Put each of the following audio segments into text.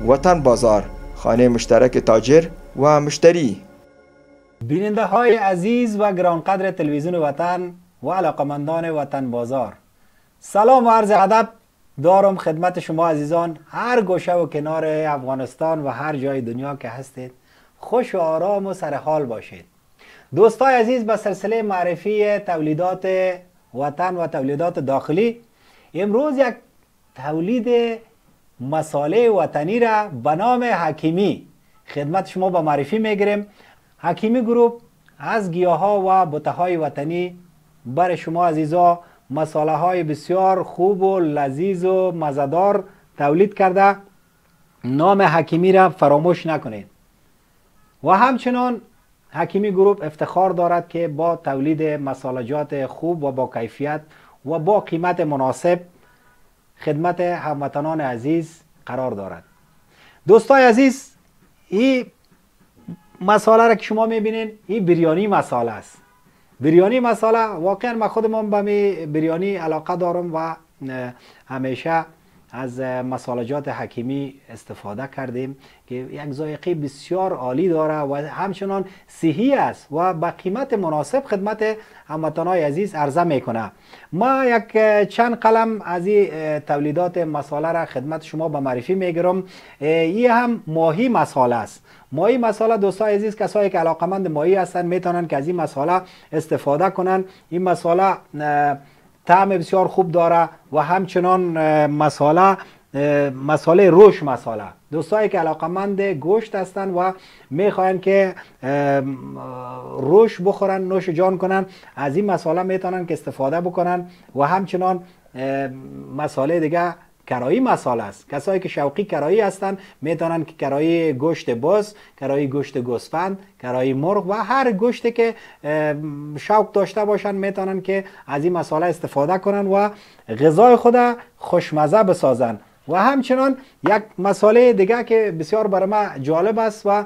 وطن بازار، خانه مشترک تاجر و مشتری. بیننده های عزیز و گرانقدر تلویزیون وطن و علاقمندان وطن بازار، سلام و عرض ادب دارم خدمت شما عزیزان، هر گوشه و کنار افغانستان و هر جای دنیا که هستید. خوش و آرام و سرحال باشید. دوستای عزیز، به سلسله معرفی تولیدات وطن و تولیدات داخلی، امروز یک تولید مصالح وطنی را به نام حکیمی خدمت شما به معرفی میگیریم. حکیمی گروپ از گیاها و بوته‌های وطنی برای شما عزیزا مصالح های بسیار خوب و لذیذ و مزه‌دار تولید کرده. نام حکیمی را فراموش نکنید. و همچنان حکیمی گروپ افتخار دارد که با تولید مصالحات خوب و با کیفیت و با قیمت مناسب خدمت هموطنان عزیز قرار دارد. دوستای عزیز، این مساله را که شما میبینین، این بریانی مساله است. بریانی مساله واقعا من خودم به بریانی علاقه دارم و همیشه از مصالحات حکیمی استفاده کردیم که یک ذائقه بسیار عالی داره و همچنان صحی است و با قیمت مناسب خدمت هموطنان عزیز عرضه میکنه. ما یک چند قلم از این تولیدات مصالح را خدمت شما به معرفی میگیرم. این هم ماهی مساله است. ماهی مساله دوستای عزیز، کسایی که علاقمند ماهی هستند میتونن که از این مساله استفاده کنن. این مساله طعم بسیار خوب داره و همچنان مساله روش مساله. دوستایی که علاقمند گوشت هستند و میخواین که روش بخورن، نوش جان کنن، از این مساله میتونن که استفاده بکنن. و همچنان مساله دیگه کرایی مساله است. کسایی که شوقی کرایی هستند میتونن که کرایی گوشت بز، کرایی گوشت گوسفند، کرایی مرغ و هر گوشتی که شوق داشته باشن میتونن که از این مساله استفاده کنن و غذای خود خوشمزه بسازن. و همچنان یک مساله دیگه که بسیار برای من جالب است و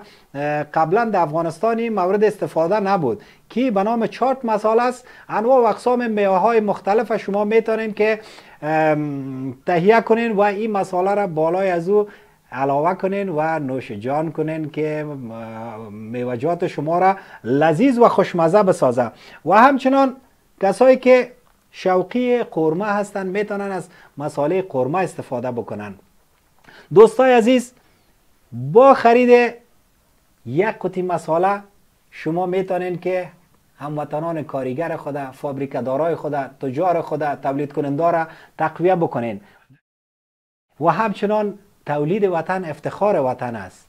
قبلا در افغانستان مورد استفاده نبود که به نام چارت مساله است. انواع و اقسام میوه های مختلف شما میتونین که تهیه کنین و این مساله را بالای از او علاوه کنین و نوش جان کنین که میوه‌جات شما را لذیذ و خوشمزه بسازه. و همچنان کسایی که شوقی قورمه هستن میتونن از مساله قورمه استفاده بکنن. دوستای عزیز، با خرید یک قطعه مساله شما میتونین که هموطنان کارگر خود، فابریکه‌دارای خود، تجار خود، تولید کننده را تقویت بکنین. و همچنان تولید وطن افتخار وطن است.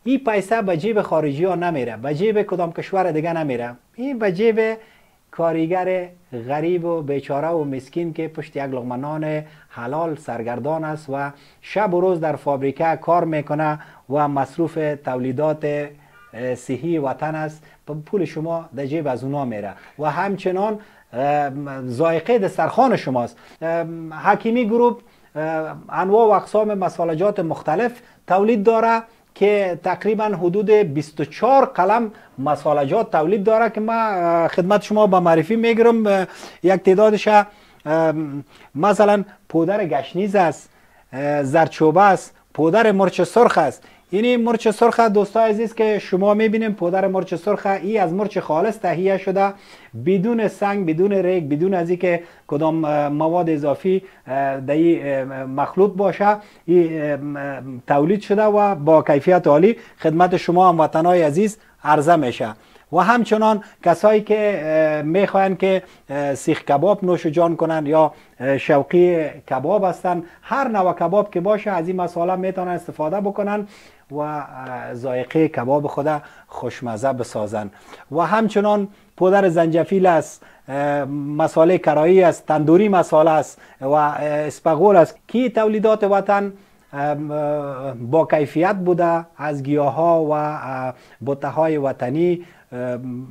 این پیسه به جیب خارجی ها نمیره، به جیب کدام کشور دیگه نمیره. این به جیب کارگر غریب و بیچاره و مسکین که پشت یک لقمه نان حلال سرگردان است و شب و روز در فابریکه کار میکنه و مصروف تولیدات صحی وطن است. پول شما در جیب از اونا میره و همچنان ذائقه دسترخوان شماست. حکیمی گروپ انواع و اقسام مصالحات مختلف تولید داره که تقریبا حدود 24 قلم مصالحات تولید داره که ما خدمت شما به معرفی میگیرم. یک تعدادش مثلا پودر گشنیز است، زردچوبه است، پودر مرچ سرخ است. یعنی مرچ سرخ دوستای عزیز که شما میبینیم، پودر مرچ سرخ این از مرچ خالص تهیه شده، بدون سنگ، بدون ریگ، بدون از اینکه کدام مواد اضافی در این مخلوط باشه، این تولید شده و با کیفیت عالی خدمت شما هموطنان عزیز عرضه میشه. و همچنان کسایی که میخواین که سیخ کباب نوش جان کنن یا شوقی کباب هستن، هر نوع کباب که باشه از این مساله میتونن استفاده بکنن و ذائقه کباب خود خوشمزه بسازن. و همچنان پودر زنجفیل است، مساله کرایی است، تندوری مساله است و اسپغول است که تولیدات وطن با کیفیت بوده. از گیاها و بوته‌های وطنی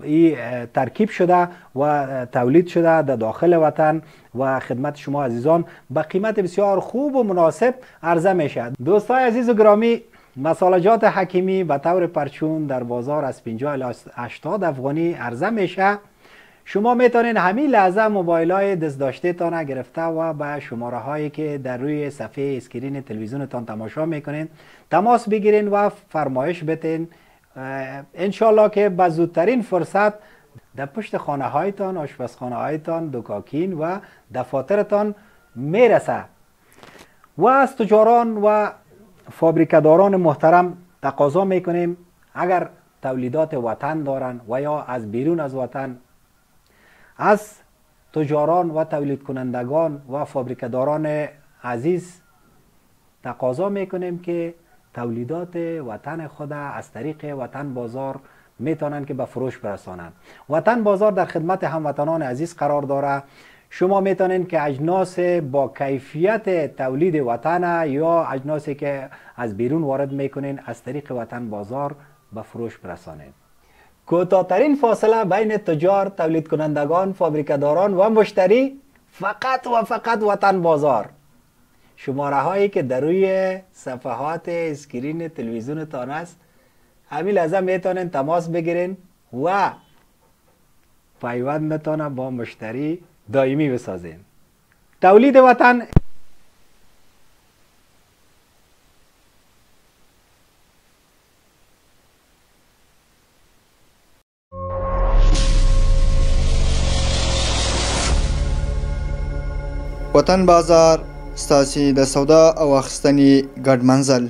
این ترکیب شده و تولید شده در داخل وطن و خدمت شما عزیزان به قیمت بسیار خوب و مناسب عرضه میشه. دوستای عزیز و گرامی، مصالحات حکیمی به طور پرچون در بازار از 50 الی 80 افغانی عرضه میشه. شما میتونین همین لحظه موبایل های دست داشته تان گرفته و به شماره هایی که در روی صفحه اسکرین تلویزیونتان تماشا میکنین تماس بگیرین و فرمایش بتین. انشالله که به زودترین فرصت در پشت خانه هایتان، آشپزخانه هایتان، دکاکین و دفاترتان میرسه. و از تجاران و فابریکه‌داران محترم تقاضا میکنیم اگر تولیدات وطن دارن و یا از بیرون از وطن، از تجاران و تولید کنندگان و فابریکه‌داران عزیز تقاضا میکنیم که تولیدات وطن خود از طریق وطن بازار میتونن که به فروش برسانند. وطن بازار در خدمت هموطنان عزیز قرار داره. شما میتونین که اجناس با کیفیت تولید وطن یا اجناسی که از بیرون وارد میکنین از طریق وطن بازار به فروش برسانید. کوتاه‌ترین فاصله بین تجار، تولید کنندگان، فابریکه‌داران و مشتری فقط و فقط وطن بازار. شماره هایی که در روی صفحات اسکرین تلویزیونتان است همین لحظه میتونین تماس بگیرین و پیوندتان با مشتری دائمی بسازین. تولید وطن وطن بازار ستاسي د سودا او اخیستنې ګډ منزل